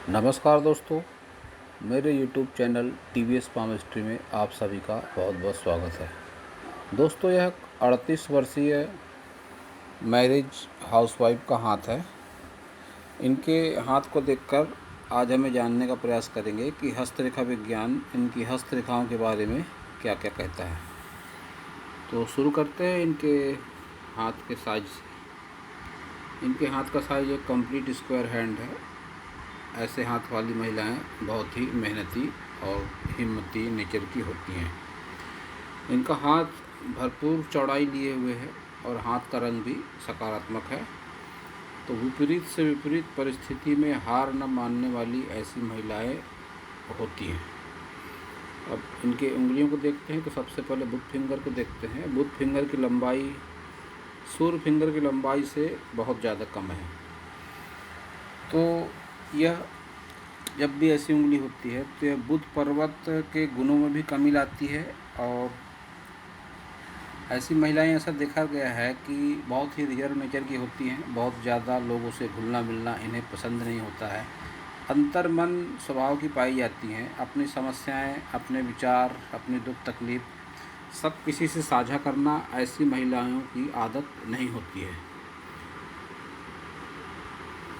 नमस्कार दोस्तों, मेरे YouTube चैनल TVS पामिस्ट्री में आप सभी का बहुत बहुत स्वागत है। दोस्तों, यह 38 वर्षीय मैरिज हाउसवाइफ का हाथ है। इनके हाथ को देखकर आज हमें जानने का प्रयास करेंगे कि हस्तरेखा विज्ञान इनकी हस्तरेखाओं के बारे में क्या क्या कहता है। तो शुरू करते हैं इनके हाथ के साइज से। इनके हाथ का साइज एक कंप्लीट स्क्वायर हैंड है। ऐसे हाथ वाली महिलाएं बहुत ही मेहनती और हिम्मती नेचर की होती हैं। इनका हाथ भरपूर चौड़ाई लिए हुए है और हाथ का रंग भी सकारात्मक है। तो विपरीत से विपरीत परिस्थिति में हार न मानने वाली ऐसी महिलाएं होती हैं। अब इनके उंगलियों को देखते हैं तो सबसे पहले बुध फिंगर को देखते हैं। बुध फिंगर की लंबाई सूर्य फिंगर की लंबाई से बहुत ज़्यादा कम है। तो यह जब भी ऐसी उंगली होती है तो यह बुध पर्वत के गुणों में भी कमी लाती है। और ऐसी महिलाएं ऐसा देखा गया है कि बहुत ही रिजर्व नेचर की होती हैं। बहुत ज़्यादा लोगों से घुलना मिलना इन्हें पसंद नहीं होता है। अंतर्मन स्वभाव की पाई जाती हैं। अपनी समस्याएं, अपने विचार, अपनी दुख तकलीफ सब किसी से साझा करना ऐसी महिलाओं की आदत नहीं होती है।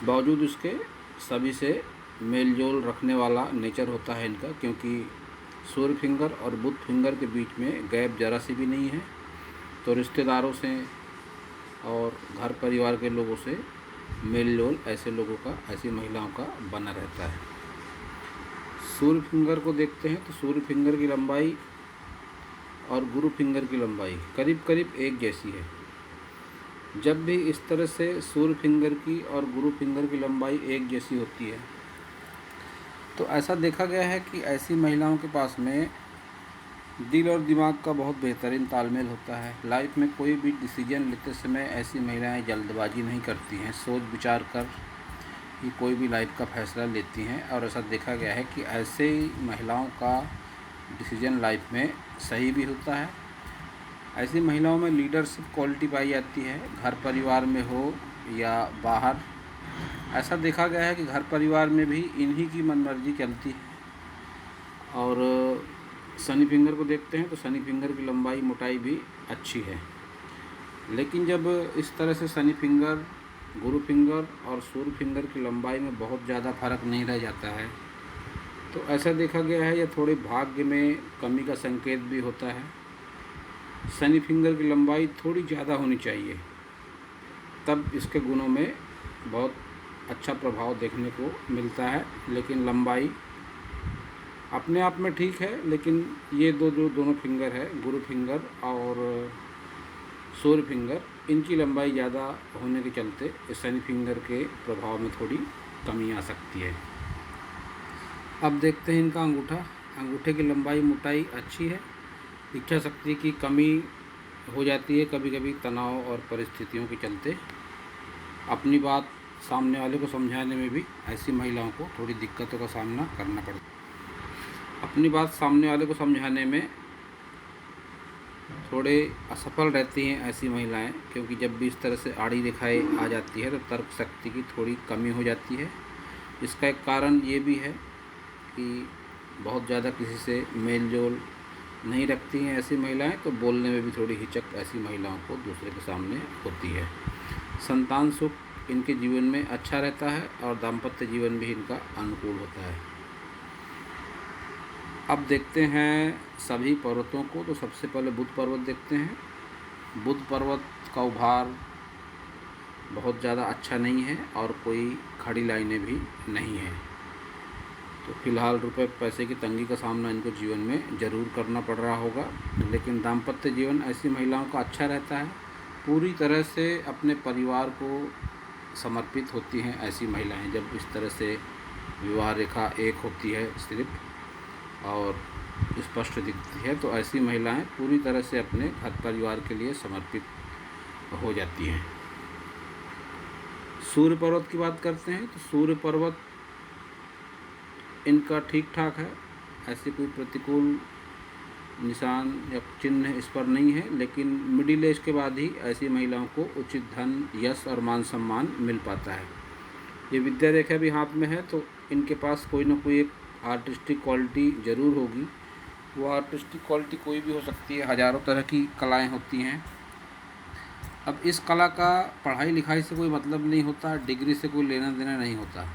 बावजूद इसके सभी से मेल जोल रखने वाला नेचर होता है इनका, क्योंकि सूर्य फिंगर और बुध फिंगर के बीच में गैप जरा सी भी नहीं है। तो रिश्तेदारों से और घर परिवार के लोगों से मेल जोल ऐसे लोगों का, ऐसी महिलाओं का बना रहता है। सूर्य फिंगर को देखते हैं तो सूर्य फिंगर की लंबाई और गुरु फिंगर की लंबाई करीब करीब एक जैसी है। जब भी इस तरह से सूर्य फिंगर की और गुरु फिंगर की लंबाई एक जैसी होती है तो ऐसा देखा गया है कि ऐसी महिलाओं के पास में दिल और दिमाग का बहुत बेहतरीन तालमेल होता है। लाइफ में कोई भी डिसीजन लेते समय ऐसी महिलाएं जल्दबाजी नहीं करती हैं, सोच विचार कर ही कोई भी लाइफ का फैसला लेती हैं। और ऐसा देखा गया है कि ऐसे ही महिलाओं का डिसीजन लाइफ में सही भी होता है। ऐसी महिलाओं में लीडरशिप क्वालिटी पाई जाती है, घर परिवार में हो या बाहर। ऐसा देखा गया है कि घर परिवार में भी इन्हीं की मनमर्जी चलती है। और शनि फिंगर को देखते हैं तो शनि फिंगर की लंबाई मोटाई भी अच्छी है। लेकिन जब इस तरह से शनि फिंगर, गुरु फिंगर और सूर्य फिंगर की लंबाई में बहुत ज़्यादा फर्क नहीं रह जाता है तो ऐसा देखा गया है यह थोड़े भाग्य में कमी का संकेत भी होता है। शनि फिंगर की लंबाई थोड़ी ज़्यादा होनी चाहिए, तब इसके गुणों में बहुत अच्छा प्रभाव देखने को मिलता है। लेकिन लंबाई अपने आप में ठीक है, लेकिन ये दोनों फिंगर है, गुरु फिंगर और सूर्य फिंगर, इनकी लंबाई ज़्यादा होने के चलते शनि फिंगर के प्रभाव में थोड़ी कमी आ सकती है। अब देखते हैं इनका अंगूठा। अंगूठे की लंबाई मोटाई अच्छी है। इच्छा शक्ति की कमी हो जाती है कभी कभी तनाव और परिस्थितियों के चलते। अपनी बात सामने वाले को समझाने में भी ऐसी महिलाओं को थोड़ी दिक्कतों का सामना करना पड़ता है। अपनी बात सामने वाले को समझाने में थोड़े असफल रहती हैं ऐसी महिलाएं, क्योंकि जब भी इस तरह से आड़ी रेखाएं आ जाती है तो तर्क शक्ति की थोड़ी कमी हो जाती है। इसका एक कारण ये भी है कि बहुत ज़्यादा किसी से मेल जोल नहीं रखती हैं ऐसी महिलाएं, तो बोलने में भी थोड़ी हिचक ऐसी महिलाओं को दूसरे के सामने होती है। संतान सुख इनके जीवन में अच्छा रहता है और दाम्पत्य जीवन भी इनका अनुकूल होता है। अब देखते हैं सभी पर्वतों को। तो सबसे पहले बुध पर्वत देखते हैं। बुध पर्वत का उभार बहुत ज़्यादा अच्छा नहीं है और कोई खड़ी लाइनें भी नहीं है। तो फिलहाल रुपए पैसे की तंगी का सामना इनको जीवन में ज़रूर करना पड़ रहा होगा। लेकिन दाम्पत्य जीवन ऐसी महिलाओं का अच्छा रहता है। पूरी तरह से अपने परिवार को समर्पित होती हैं ऐसी महिलाएं। जब इस तरह से विवाह रेखा एक होती है सिर्फ और स्पष्ट दिखती है तो ऐसी महिलाएं पूरी तरह से अपने घर परिवार के लिए समर्पित हो जाती हैं। सूर्य पर्वत की बात करते हैं तो सूर्य पर्वत इनका ठीक ठाक है। ऐसे कोई प्रतिकूल निशान या चिन्ह इस पर नहीं है। लेकिन मिडिल एज के बाद ही ऐसी महिलाओं को उचित धन, यश और मान सम्मान मिल पाता है। ये विद्या रेखा भी हाथ में है तो इनके पास कोई ना कोई एक आर्टिस्टिक क्वालिटी ज़रूर होगी। वो आर्टिस्टिक क्वालिटी कोई भी हो सकती है, हज़ारों तरह की कलाएं होती हैं। अब इस कला का पढ़ाई लिखाई से कोई मतलब नहीं होता, डिग्री से कोई लेना देना नहीं होता।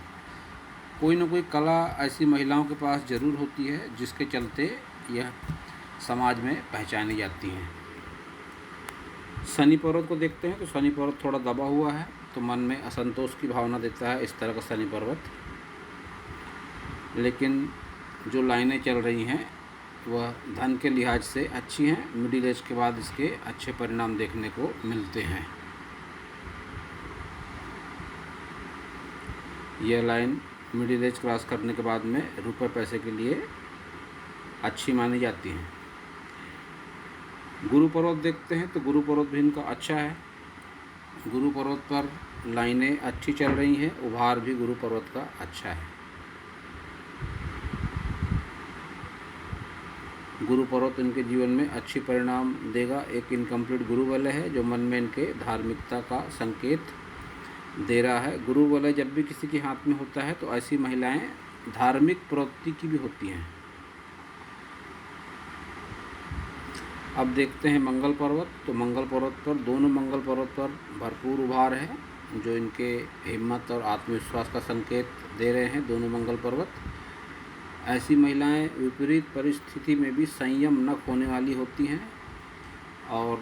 कोई ना कोई कला ऐसी महिलाओं के पास ज़रूर होती है जिसके चलते यह समाज में पहचानी जाती हैं। शनि पर्वत को देखते हैं तो शनि पर्वत थोड़ा दबा हुआ है, तो मन में असंतोष की भावना देता है इस तरह का शनि पर्वत। लेकिन जो लाइनें चल रही हैं वह धन के लिहाज से अच्छी हैं। मिडिल एज के बाद इसके अच्छे परिणाम देखने को मिलते हैं। यह लाइन मिडिल एज क्रॉस करने के बाद में रुपए पैसे के लिए अच्छी मानी जाती हैं। गुरु पर्वत देखते हैं तो गुरु पर्वत भी इनका अच्छा है। गुरु पर्वत पर लाइनें अच्छी चल रही हैं, उभार भी गुरु पर्वत का अच्छा है। गुरु पर्वत इनके जीवन में अच्छी परिणाम देगा। एक इनकम्प्लीट गुरु वलय है जो मन में इनके धार्मिकता का संकेत दे रहा है। गुरु वलय जब भी किसी के हाथ में होता है तो ऐसी महिलाएं धार्मिक प्रवृत्ति की भी होती हैं। अब देखते हैं मंगल पर्वत। तो मंगल पर्वत पर, दोनों मंगल पर्वत पर भरपूर उभार है जो इनके हिम्मत और आत्मविश्वास का संकेत दे रहे हैं दोनों मंगल पर्वत। ऐसी महिलाएं विपरीत परिस्थिति में भी संयम न खोने वाली होती हैं और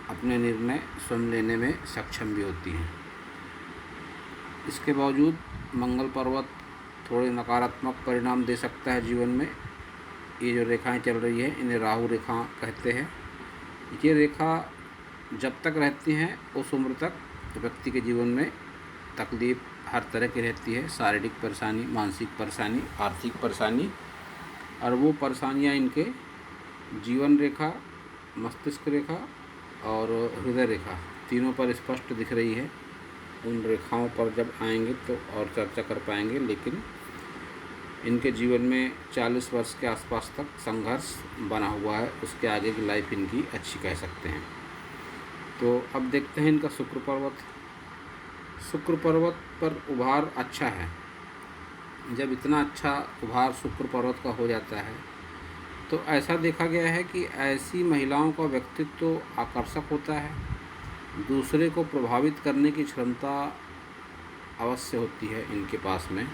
अपने निर्णय स्वयं लेने में सक्षम भी होती हैं। इसके बावजूद मंगल पर्वत थोड़े नकारात्मक परिणाम दे सकता है जीवन में। ये जो रेखाएं चल रही है इन्हें राहु रेखा कहते हैं। ये रेखा जब तक रहती हैं उस उम्र तक व्यक्ति के जीवन में तकलीफ हर तरह की रहती है। शारीरिक परेशानी, मानसिक परेशानी, आर्थिक परेशानी, और वो परेशानियां इनके जीवन रेखा, मस्तिष्क रेखा और हृदय रेखा तीनों पर स्पष्ट दिख रही है। उन रेखाओं पर जब आएंगे तो और चर्चा कर पाएंगे, लेकिन इनके जीवन में 40 वर्ष के आसपास तक संघर्ष बना हुआ है। उसके आगे की लाइफ इनकी अच्छी कह सकते हैं। तो अब देखते हैं इनका शुक्र पर्वत। शुक्र पर्वत पर उभार अच्छा है। जब इतना अच्छा उभार शुक्र पर्वत का हो जाता है तो ऐसा देखा गया है कि ऐसी महिलाओं का व्यक्तित्व आकर्षक होता है। दूसरे को प्रभावित करने की क्षमता अवश्य होती है इनके पास में।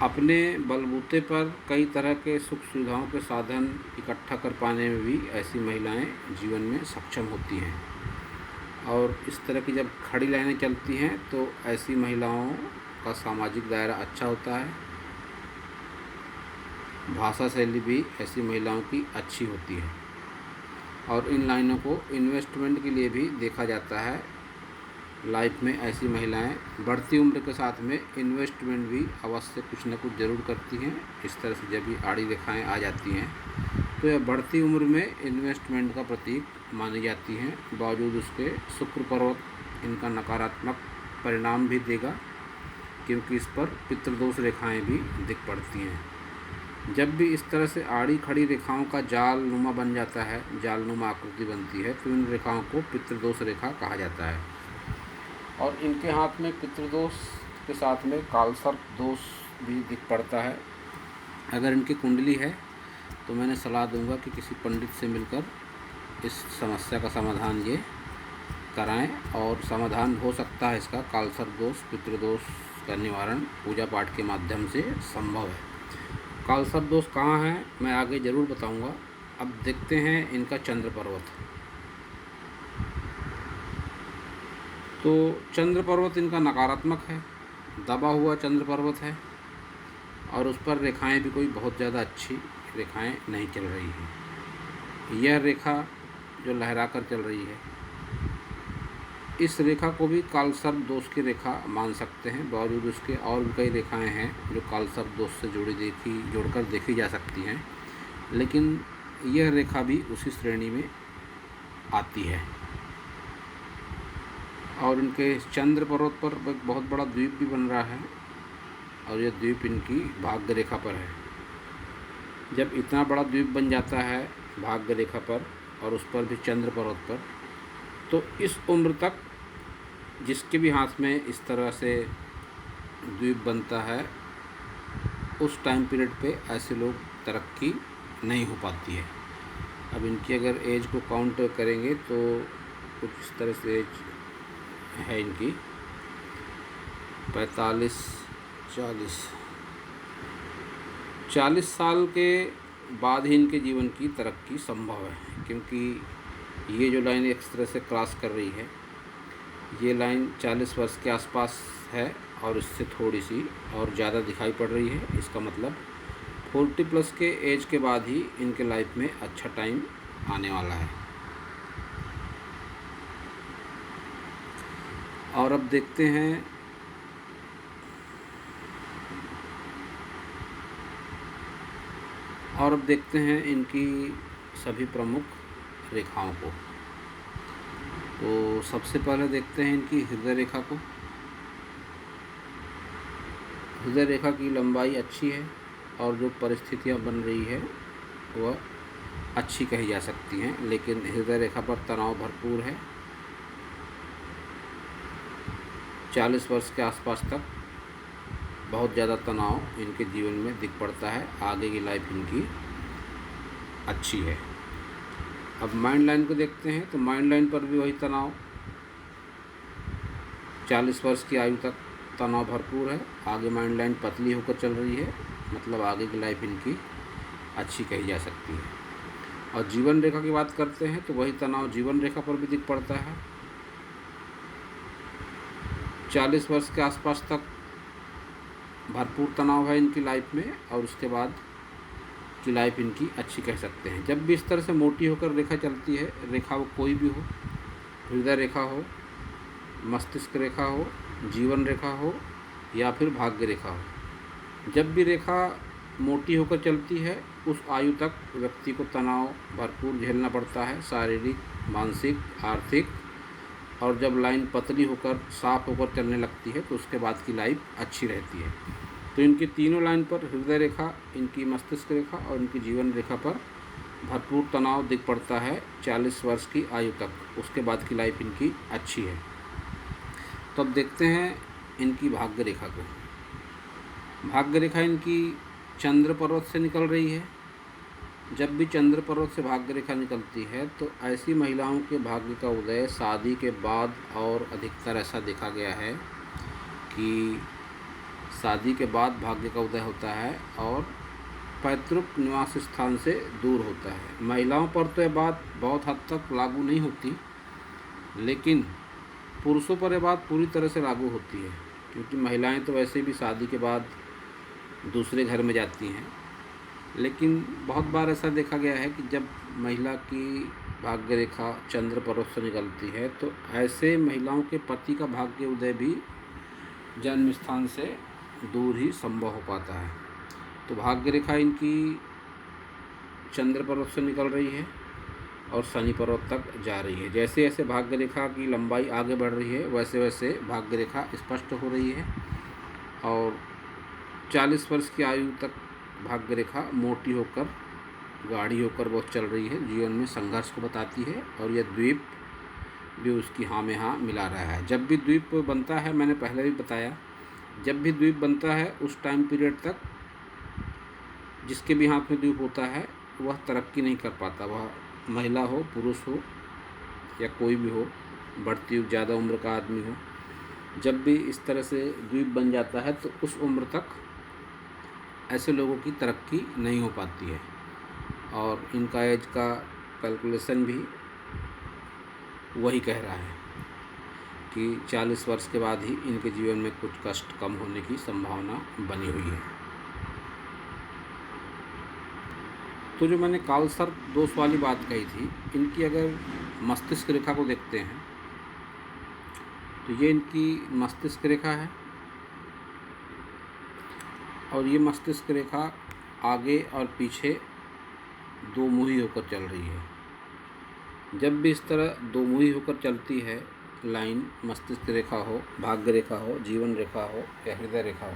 अपने बलबूते पर कई तरह के सुख सुविधाओं के साधन इकट्ठा कर पाने में भी ऐसी महिलाएं जीवन में सक्षम होती हैं। और इस तरह की जब खड़ी लाइनें चलती हैं तो ऐसी महिलाओं का सामाजिक दायरा अच्छा होता है। भाषा शैली भी ऐसी महिलाओं की अच्छी होती है। और इन लाइनों को इन्वेस्टमेंट के लिए भी देखा जाता है। लाइफ में ऐसी महिलाएं बढ़ती उम्र के साथ में इन्वेस्टमेंट भी अवश्य कुछ न कुछ ज़रूर करती हैं। इस तरह से जब ये आड़ी रेखाएं आ जाती हैं तो यह बढ़ती उम्र में इन्वेस्टमेंट का प्रतीक मानी जाती हैं। बावजूद उसके शुक्र पर्वत इनका नकारात्मक परिणाम भी देगा, क्योंकि इस पर पितृदोष रेखाएं भी दिख पड़ती हैं। जब भी इस तरह से आड़ी खड़ी रेखाओं का जाल नुमा बन जाता है, जाल नुमा आकृति बनती है, तो इन रेखाओं को पितृदोष रेखा कहा जाता है। और इनके हाथ में पितृदोष के साथ में कालसर्प दोष भी दिख पड़ता है। अगर इनकी कुंडली है तो मैंने सलाह दूंगा कि किसी पंडित से मिलकर इस समस्या का समाधान ये कराएं, और समाधान हो सकता है इसका। कालसर्प दोष, पितृदोष का निवारण पूजा पाठ के माध्यम से संभव है। कालसर्प दोष कहाँ है मैं आगे ज़रूर बताऊंगा। अब देखते हैं इनका चंद्र पर्वत। तो चंद्र पर्वत इनका नकारात्मक है, दबा हुआ चंद्र पर्वत है, और उस पर रेखाएं भी कोई बहुत ज़्यादा अच्छी रेखाएं नहीं चल रही हैं। यह रेखा जो लहराकर चल रही है, इस रेखा को भी कालसर्प दोष की रेखा मान सकते हैं। बावजूद उसके और भी कई रेखाएं हैं जो कालसर्प दोष से जोड़कर देखी जा सकती हैं, लेकिन यह रेखा भी उसी श्रेणी में आती है। और इनके चंद्र पर्वत पर एक बहुत बड़ा द्वीप भी बन रहा है, और यह द्वीप इनकी भाग्य रेखा पर है। जब इतना बड़ा द्वीप बन जाता है भाग्य रेखा पर, और उस पर भी चंद्र पर्वत पर, तो इस उम्र तक जिसके भी हाथ में इस तरह से द्वीप बनता है उस टाइम पीरियड पे ऐसे लोग तरक्की नहीं हो पाती है। अब इनकी अगर एज को काउंट करेंगे तो कुछ इस तरह से एज है इनकी 45 40 साल के बाद ही इनके जीवन की तरक्की संभव है, क्योंकि ये जो लाइन एक तरह से क्रॉस कर रही है, ये लाइन 40 वर्ष के आसपास है और इससे थोड़ी सी और ज़्यादा दिखाई पड़ रही है। इसका मतलब 40 प्लस के एज के बाद ही इनके लाइफ में अच्छा टाइम आने वाला है। और अब देखते हैं इनकी सभी प्रमुख रेखाओं को। तो सबसे पहले देखते हैं इनकी हृदय रेखा को। हृदय रेखा की लंबाई अच्छी है और जो परिस्थितियां बन रही है वह अच्छी कही जा सकती हैं, लेकिन हृदय रेखा पर तनाव भरपूर है। 40 वर्ष के आसपास तक बहुत ज़्यादा तनाव इनके जीवन में दिख पड़ता है। आगे की लाइफ इनकी अच्छी है। अब माइंड लाइन को देखते हैं तो माइंड लाइन पर भी वही तनाव, 40 वर्ष की आयु तक तनाव भरपूर है। आगे माइंड लाइन पतली होकर चल रही है, मतलब आगे की लाइफ इनकी अच्छी कही जा सकती है। और जीवन रेखा की बात करते हैं तो वही तनाव जीवन रेखा पर भी दिख पड़ता है। 40 वर्ष के आसपास तक भरपूर तनाव है इनकी लाइफ में और उसके बाद की लाइफ इनकी अच्छी कह सकते हैं। जब भी इस तरह से मोटी होकर रेखा चलती है, रेखा वो कोई भी हो, हृदय रेखा हो, मस्तिष्क रेखा हो, जीवन रेखा हो या फिर भाग्य रेखा हो, जब भी रेखा मोटी होकर चलती है उस आयु तक व्यक्ति को तनाव भरपूर झेलना पड़ता है, शारीरिक, मानसिक, आर्थिक। और जब लाइन पतली होकर साफ होकर चलने लगती है तो उसके बाद की लाइफ अच्छी रहती है। तो इनकी तीनों लाइन पर, हृदय रेखा, इनकी मस्तिष्क रेखा और इनकी जीवन रेखा पर भरपूर तनाव दिख पड़ता है 40 वर्ष की आयु तक। उसके बाद की लाइफ इनकी अच्छी है। तो अब देखते हैं इनकी भाग्य रेखा को। भाग्य रेखा इनकी चंद्र पर्वत से निकल रही है। जब भी चंद्र पर्वत से भाग्य रेखा निकलती है तो ऐसी महिलाओं के भाग्य का उदय शादी के बाद और अधिकतर ऐसा देखा गया है कि शादी के बाद भाग्य का उदय होता है और पैतृक निवास स्थान से दूर होता है। महिलाओं पर तो यह बात बहुत हद तक लागू नहीं होती, लेकिन पुरुषों पर यह बात पूरी तरह से लागू होती है, क्योंकि महिलाएं तो वैसे भी शादी के बाद दूसरे घर में जाती हैं। लेकिन बहुत बार ऐसा देखा गया है कि जब महिला की भाग्य रेखा चंद्र पर्वत से निकलती है तो ऐसे महिलाओं के पति का भाग्य उदय भी जन्म स्थान से दूर ही संभव हो पाता है। तो भाग्य रेखा इनकी चंद्र पर्वत से निकल रही है और शनि पर्वत तक जा रही है। जैसे जैसे भाग्य रेखा की लंबाई आगे बढ़ रही है वैसे वैसे भाग्य रेखा स्पष्ट हो रही है और 40 वर्ष की आयु तक भाग्य रेखा मोटी होकर, गाढ़ी होकर बहुत चल रही है। जीवन में संघर्ष को बताती है और यह द्वीप भी उसकी हाँ में हाँ मिला रहा है। जब भी द्वीप बनता है, मैंने पहले भी बताया, जब भी द्वीप बनता है उस टाइम पीरियड तक जिसके भी हाथ में द्वीप होता है वह तरक्की नहीं कर पाता। वह महिला हो, पुरुष हो या कोई भी हो, बढ़ती हुई ज़्यादा उम्र का आदमी हो, जब भी इस तरह से द्वीप बन जाता है तो उस उम्र तक ऐसे लोगों की तरक्की नहीं हो पाती है। और इनका एज का कैलकुलेशन भी वही कह रहा है कि 40 वर्ष के बाद ही इनके जीवन में कुछ कष्ट कम होने की संभावना बनी हुई है। तो जो मैंने कालसर्प दोष वाली बात कही थी, इनकी अगर मस्तिष्क रेखा को देखते हैं तो ये इनकी मस्तिष्क रेखा है और ये मस्तिष्क रेखा आगे और पीछे दो मुही होकर चल रही है। जब भी इस तरह दो मुही होकर चलती है लाइन, मस्तिष्क रेखा हो, भाग्य रेखा हो, जीवन रेखा हो या हृदय रेखा हो,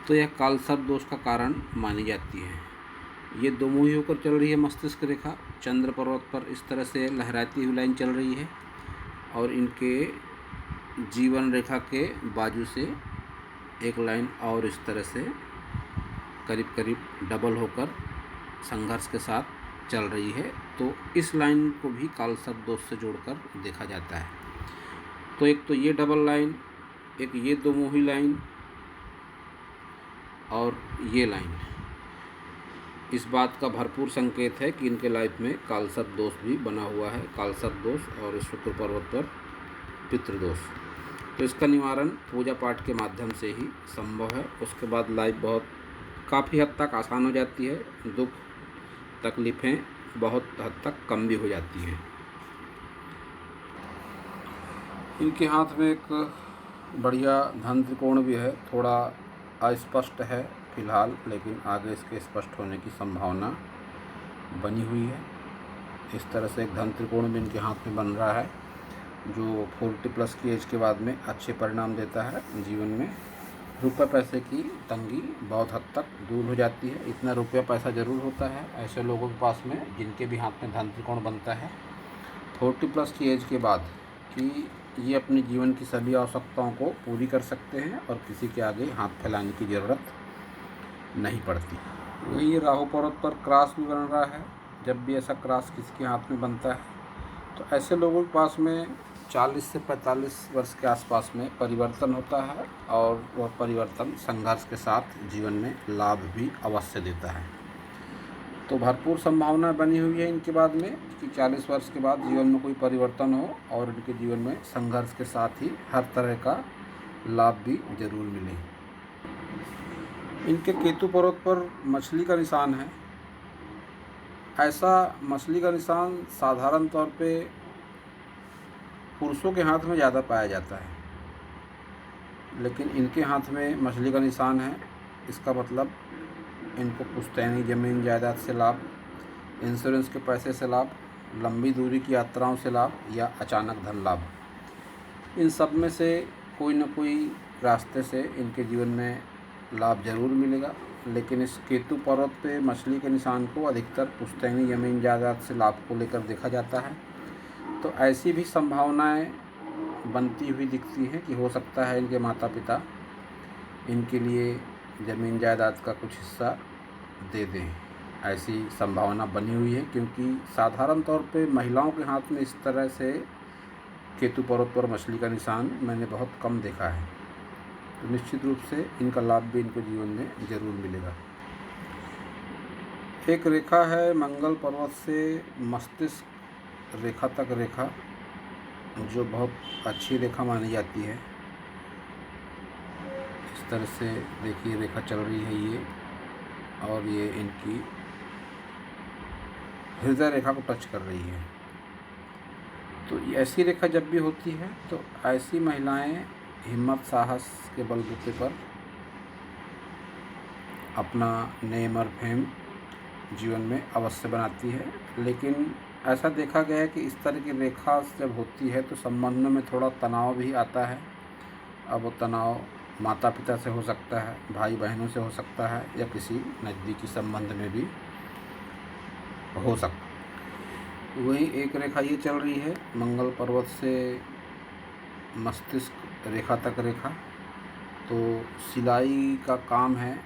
तो यह कालसर्प दोष का कारण मानी जाती है। ये दो मुही होकर चल रही है मस्तिष्क रेखा, चंद्र पर्वत पर इस तरह से लहराती हुई लाइन चल रही है और इनके जीवन रेखा के बाजू से एक लाइन और इस तरह से करीब करीब डबल होकर संघर्ष के साथ चल रही है, तो इस लाइन को भी कालसर्प दोष से जोड़कर देखा जाता है। तो एक तो ये डबल लाइन, एक ये दो मुही लाइन और ये लाइन इस बात का भरपूर संकेत है कि इनके लाइफ में कालसर्प दोष भी बना हुआ है, कालसर्प दोष और शुक्र पर्वत पर पितृदोष। तो इसका निवारण पूजा पाठ के माध्यम से ही संभव है। उसके बाद लाइफ बहुत काफ़ी हद तक आसान हो जाती है, दुख तकलीफ़ें बहुत हद तक कम भी हो जाती हैं। इनके हाथ में एक बढ़िया धन त्रिकोण भी है, थोड़ा अस्पष्ट है फिलहाल, लेकिन आगे इसके स्पष्ट होने की संभावना बनी हुई है। इस तरह से एक धन त्रिकोण भी इनके हाथ में बन रहा है, जो 40+ की एज के बाद में अच्छे परिणाम देता है। जीवन में रुपये पैसे की तंगी बहुत हद तक दूर हो जाती है। इतना रुपया पैसा ज़रूर होता है ऐसे लोगों के पास में जिनके भी हाथ में धन त्रिकोण बनता है 40+ की एज के बाद, कि ये अपने जीवन की सभी आवश्यकताओं को पूरी कर सकते हैं और किसी के आगे हाथ फैलाने की ज़रूरत नहीं पड़ती। वही राहु पर्वत पर क्रॉस भी बन रहा है। जब भी ऐसा क्रॉस किसी के हाथ में बनता है तो ऐसे लोगों के पास में 40 से 45 वर्ष के आसपास में परिवर्तन होता है, और वह परिवर्तन संघर्ष के साथ जीवन में लाभ भी अवश्य देता है। तो भरपूर संभावना बनी हुई है इनके बाद में कि 40 वर्ष के बाद जीवन में कोई परिवर्तन हो और इनके जीवन में संघर्ष के साथ ही हर तरह का लाभ भी जरूर मिले। इनके केतु पर्वत पर मछली का निशान है। ऐसा मछली का निशान साधारण तौर पे पुरुषों के हाथ में ज़्यादा पाया जाता है, लेकिन इनके हाथ में मछली का निशान है। इसका मतलब इनको पुश्तैनी ज़मीन जायदाद से लाभ, इंश्योरेंस के पैसे से लाभ, लंबी दूरी की यात्राओं से लाभ या अचानक धन लाभ, इन सब में से कोई न कोई रास्ते से इनके जीवन में लाभ जरूर मिलेगा। लेकिन इस केतु पर्वत पे मछली के निशान को अधिकतर पुश्तैनी ज़मीन जायदाद से लाभ को लेकर देखा जाता है। तो ऐसी भी संभावनाएं बनती हुई दिखती हैं कि हो सकता है इनके माता पिता इनके लिए ज़मीन जायदाद का कुछ हिस्सा दे दें। ऐसी संभावना बनी हुई है, क्योंकि साधारण तौर पे महिलाओं के हाथ में इस तरह से केतु पर्वत पर मछली का निशान मैंने बहुत कम देखा है। तो निश्चित रूप से इनका लाभ भी इनको जीवन में ज़रूर मिलेगा। एक रेखा है मंगल पर्वत से मस्तिष्क रेखा तक रेखा, जो बहुत अच्छी रेखा मानी जाती है। इस तरह से देखिए रेखा चल रही है ये, और ये इनकी हृदय रेखा को टच कर रही है। तो ऐसी रेखा जब भी होती है तो ऐसी महिलाएं हिम्मत साहस के बलबूते पर अपना नेम और फेम जीवन में अवश्य बनाती है। लेकिन ऐसा देखा गया है कि इस तरह की रेखा जब होती है तो संबंध में थोड़ा तनाव भी आता है। अब वो तनाव माता पिता से हो सकता है, भाई बहनों से हो सकता है, या किसी नज़दीकी संबंध में भी हो सकता है। वही एक रेखा ये चल रही है मंगल पर्वत से मस्तिष्क रेखा तक रेखा। तो सिलाई का काम है,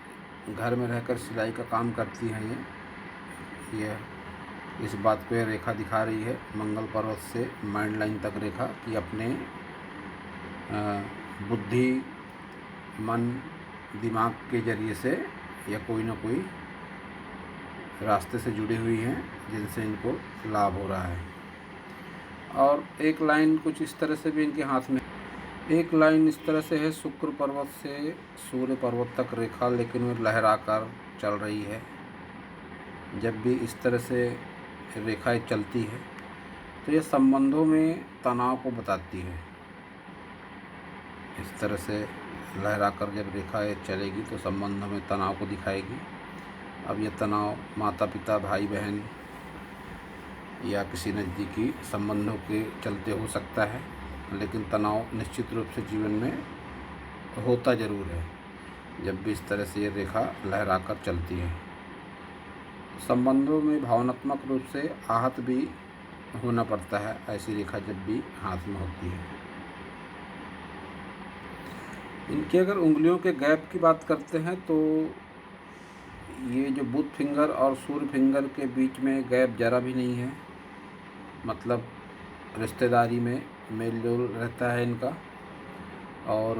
घर में रहकर सिलाई का काम करती हैं ये इस बात पे रेखा दिखा रही है मंगल पर्वत से माइंड लाइन तक रेखा, कि अपने बुद्धि मन दिमाग के जरिए से या कोई ना कोई रास्ते से जुड़ी हुई हैं जिनसे इनको लाभ हो रहा है। और एक लाइन कुछ इस तरह से भी इनके हाथ में, एक लाइन इस तरह से है शुक्र पर्वत से सूर्य पर्वत तक रेखा, लेकिन वो लहराकर चल रही है। जब भी इस तरह से रेखाएं चलती है तो ये संबंधों में तनाव को बताती है। इस तरह से लहराकर जब रेखाएं चलेगी तो संबंधों में तनाव को दिखाएगी। अब ये तनाव माता पिता भाई बहन या किसी नज़दीकी संबंधों के चलते हो सकता है, लेकिन तनाव निश्चित रूप से जीवन में होता ज़रूर है जब भी इस तरह से ये रेखा लहराकर चलती है। संबंधों में भावनात्मक रूप से आहत भी होना पड़ता है ऐसी रेखा जब भी हाथ में होती है। इनकी अगर उंगलियों के गैप की बात करते हैं तो ये जो बुध फिंगर और सूर्य फिंगर के बीच में गैप ज़रा भी नहीं है, मतलब रिश्तेदारी में मेल जोल रहता है इनका। और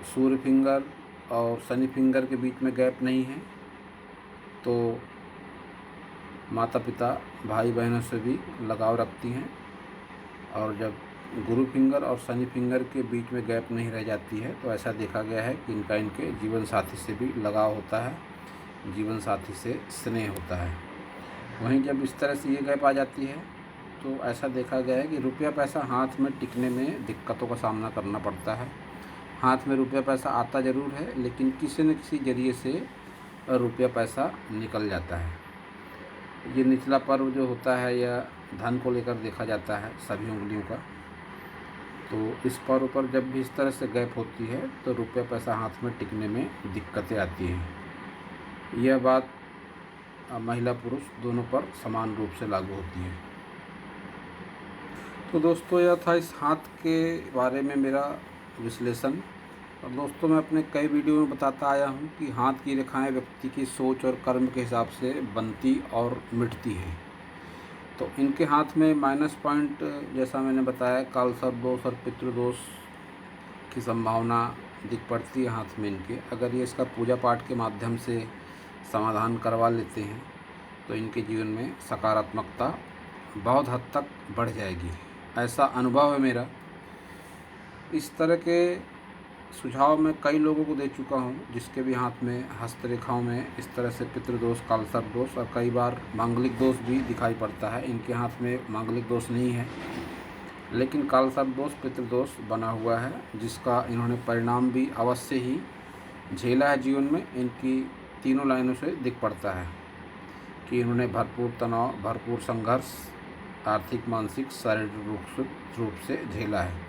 सूर्य फिंगर और शनि फिंगर के बीच में गैप नहीं है, तो माता पिता भाई बहनों से भी लगाव रखती हैं। और जब गुरु फिंगर और शनि फिंगर के बीच में गैप नहीं रह जाती है तो ऐसा देखा गया है कि इनका इनके जीवन साथी से भी लगाव होता है, जीवन साथी से स्नेह होता है। वहीं जब इस तरह से ये गैप आ जाती है तो ऐसा देखा गया है कि रुपया पैसा हाथ में टिकने में दिक्कतों का सामना करना पड़ता है। हाथ में रुपया पैसा आता ज़रूर है, लेकिन किसी न किसी ज़रिए से रुपया पैसा निकल जाता है। ये निचला पर्व जो होता है या धन को लेकर देखा जाता है सभी उंगलियों का। तो इस पर्व पर जब भी इस तरह से गैप होती है तो रुपया पैसा हाथ में टिकने में दिक्कतें आती हैं। यह बात महिला पुरुष दोनों पर समान रूप से लागू होती है। तो दोस्तों यह था इस हाथ के बारे में मेरा विश्लेषण। और दोस्तों मैं अपने कई वीडियो में बताता आया हूँ कि हाथ की रेखाएं व्यक्ति की सोच और कर्म के हिसाब से बनती और मिटती हैं। तो इनके हाथ में माइनस पॉइंट जैसा मैंने बताया काल सर्प दोष और पितृदोष की संभावना दिख पड़ती है हाथ में इनके। अगर ये इसका पूजा पाठ के माध्यम से समाधान करवा लेते हैं तो इनके जीवन में सकारात्मकता बहुत हद तक बढ़ जाएगी, ऐसा अनुभव है मेरा। इस तरह के सुझाव मैं कई लोगों को दे चुका हूँ जिसके भी हाथ में हस्तरेखाओं में इस तरह से पितृदोष, कालसर्प दोष और कई बार मांगलिक दोष भी दिखाई पड़ता है। इनके हाथ में मांगलिक दोष नहीं है, लेकिन कालसर्प दोष, पितृदोष बना हुआ है, जिसका इन्होंने परिणाम भी अवश्य ही झेला है जीवन में। इनकी तीनों लाइनों से दिख पड़ता है कि इन्होंने भरपूर तनाव, भरपूर संघर्ष आर्थिक, मानसिक, शारीरिक रूप से झेला है।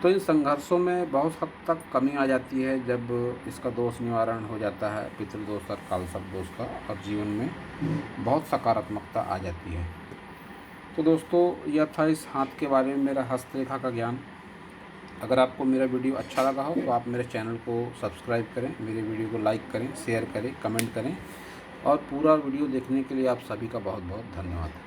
तो इन संघर्षों में बहुत हद तक कमी आ जाती है जब इसका दोष निवारण हो जाता है, पितृदोष और कालसर्प दोष का, और जीवन में बहुत सकारात्मकता आ जाती है। तो दोस्तों यह था इस हाथ के बारे में मेरा हस्तरेखा का ज्ञान। अगर आपको मेरा वीडियो अच्छा लगा हो तो आप मेरे चैनल को सब्सक्राइब करें, मेरे वीडियो को लाइक करें, शेयर करें, कमेंट करें, और पूरा वीडियो देखने के लिए आप सभी का बहुत बहुत धन्यवाद।